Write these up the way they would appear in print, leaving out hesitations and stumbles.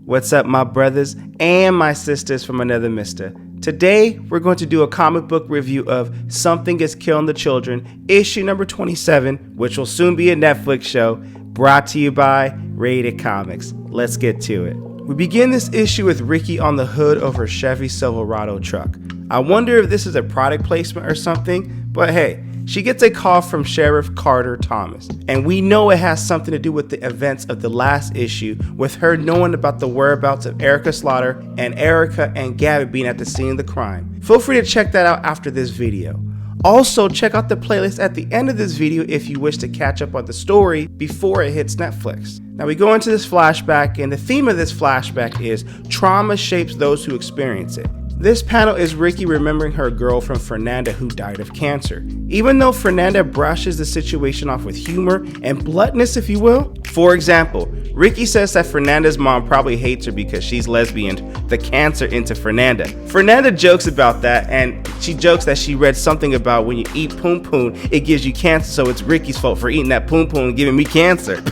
What's up, my brothers and my sisters from another mister? Today, we're going to do a comic book review of Something is Killing the Children, issue number 27, which will soon be a Netflix show, brought to you by Rated Comics. Let's get to it. We begin this issue with Ricky on the hood of her Chevy Silverado truck. I wonder if this is a product placement or something, but hey, she gets a call from Sheriff Carter Thomas, and we know it has something to do with the events of the last issue, with her knowing about the whereabouts of Erica Slaughter and Erica and Gabby being at the scene of the crime. Feel free to check that out after this video. Also, check out the playlist at the end of this video if you wish to catch up on the story before it hits Netflix. Now we go into this flashback, and the theme of this flashback is trauma shapes those who experience it. This panel is Ricky remembering her girlfriend Fernanda, who died of cancer. Even though Fernanda brushes the situation off with humor and bluntness, if you will. For example, Ricky says that Fernanda's mom probably hates her because she's lesbian, the cancer into Fernanda. Fernanda jokes about that, and she jokes that she read something about when you eat poon poon, it gives you cancer, so it's Ricky's fault for eating that poon poon and giving me cancer.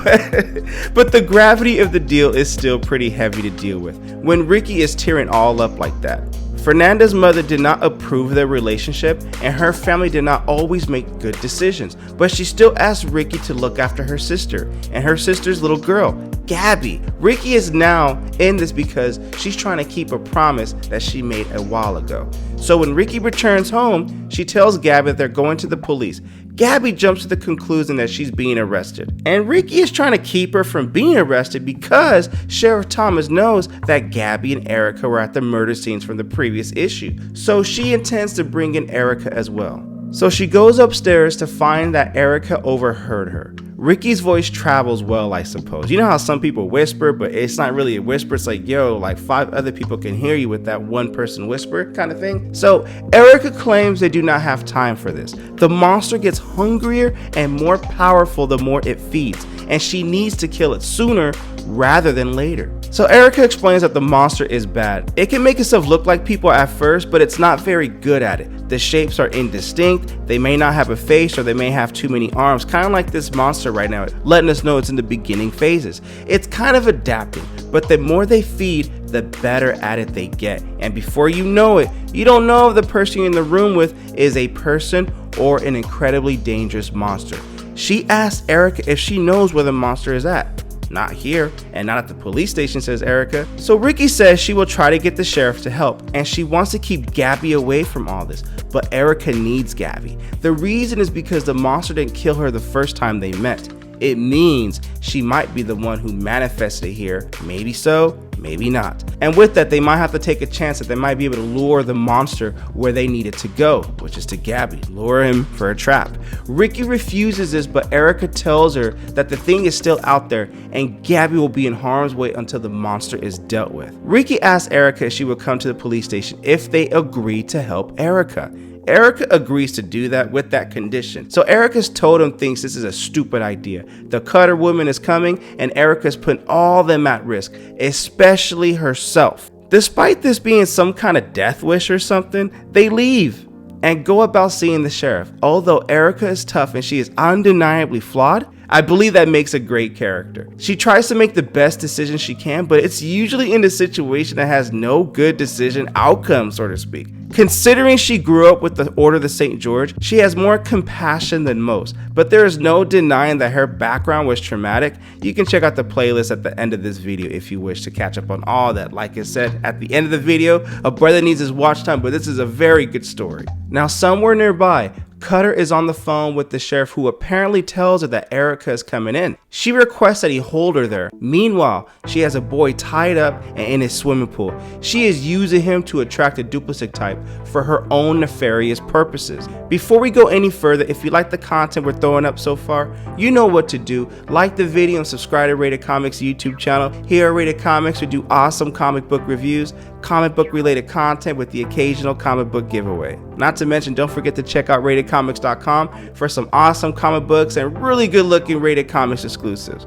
But the gravity of the deal is still pretty heavy to deal with when Ricky is tearing all up like that. Fernanda's mother did not approve of their relationship, and her family did not always make good decisions, but she still asked Ricky to look after her sister and her sister's little girl, Gabby. Ricky is now in this because she's trying to keep a promise that she made a while ago. So when Ricky returns home, she tells Gabby that they're going to the police. Gabby jumps to the conclusion that she's being arrested, and Ricky is trying to keep her from being arrested because Sheriff Thomas knows that Gabby and Erica were at the murder scenes from the previous issue, so she intends to bring in Erica as well. So she goes upstairs to find that Erica overheard her. Ricky's voice travels well, I suppose. You know how some people whisper, but it's not really a whisper. It's like, yo, like 5 other people can hear you with that one person whisper kind of thing. So Erica claims they do not have time for this. The monster gets hungrier and more powerful the more it feeds, and she needs to kill it sooner rather than later. So Erica explains that the monster is bad. It can make itself look like people at first, but it's not very good at it. The shapes are indistinct, they may not have a face, or they may have too many arms, kind of like this monster right now, letting us know it's in the beginning phases. It's kind of adapting, but the more they feed, the better at it they get. And before you know it, you don't know if the person you're in the room with is a person or an incredibly dangerous monster. She asks Erica if she knows where the monster is at. Not here, and not at the police station, says Erica. So Ricky says she will try to get the sheriff to help, and she wants to keep Gabby away from all this, but Erica needs Gabby. The reason is because the monster didn't kill her the first time they met. It means she might be the one who manifested it here. Maybe so, maybe not. And with that, they might have to take a chance that they might be able to lure the monster where they need it to go, which is to Gabby, lure him for a trap. Ricky refuses this, but Erica tells her that the thing is still out there and Gabby will be in harm's way until the monster is dealt with. Ricky asks Erica if she would come to the police station if they agree to help Erica. Erica agrees to do that with that condition. So Erica's told him thinks this is a stupid idea. The Cutter woman is coming, and Erica's putting all of them at risk, especially herself. Despite this being some kind of death wish or something, they leave and go about seeing the sheriff. Although Erica is tough and she is undeniably flawed, I believe that makes a great character. She tries to make the best decision she can, but it's usually in a situation that has no good decision outcome, so to speak. Considering she grew up with the Order of the St. George, she has more compassion than most, but there is no denying that her background was traumatic. You can check out the playlist at the end of this video if you wish to catch up on all that. Like I said, at the end of the video, a brother needs his watch time, but this is a very good story. Now, somewhere nearby, Cutter is on the phone with the sheriff, who apparently tells her that Erica is coming in. She requests that he hold her there. Meanwhile, she has a boy tied up and in his swimming pool. She is using him to attract a Duplicitype for her own nefarious purposes. Before we go any further, if you like the content we're throwing up so far, you know what to do. Like the video and subscribe to Rated Comics YouTube channel. Here at Rated Comics, we do awesome comic book reviews, comic book related content with the occasional comic book giveaway. Not to mention, don't forget to check out RatedComics.com for some awesome comic books and really good looking Rated Comics exclusives.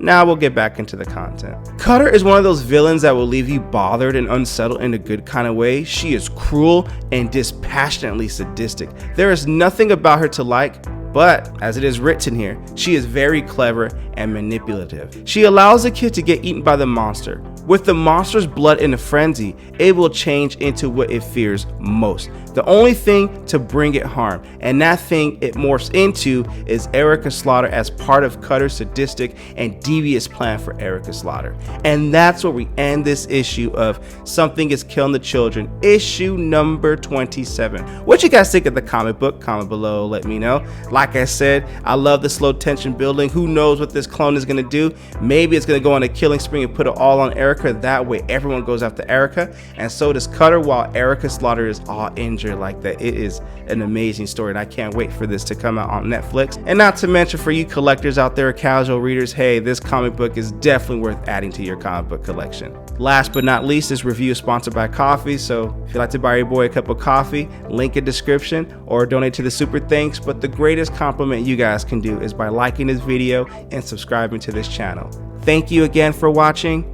Now we'll get back into the content. Cutter is one of those villains that will leave you bothered and unsettled in a good kind of way. She is cruel and dispassionately sadistic. There is nothing about her to like, but as it is written here, she is very clever and manipulative. She allows the kid to get eaten by the monster. With the monster's blood in a frenzy, it will change into what it fears most. The only thing to bring it harm, and that thing it morphs into, is Erica Slaughter as part of Cutter's sadistic and devious plan for Erica Slaughter. And that's where we end this issue of Something is Killing the Children, issue number 27. What you guys think of the comic book? Comment below, let me know. Like I said, I love the slow tension building. Who knows what this clone is going to do? Maybe it's going to go on a killing spree and put it all on Erica. That way everyone goes after Erica, and so does Cutter, while Erica Slaughter is all injured like that. It is an amazing story, and I can't wait for this to come out on Netflix. And not to mention, for you collectors out there, casual readers, hey, this comic book is definitely worth adding to your comic book collection. Last but not least, this review is sponsored by coffee, so if you'd like to buy your boy a cup of coffee, link in description, or donate to the super thanks. But the greatest compliment you guys can do is by liking this video and subscribing to this channel. Thank you again for watching.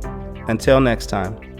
Until next time.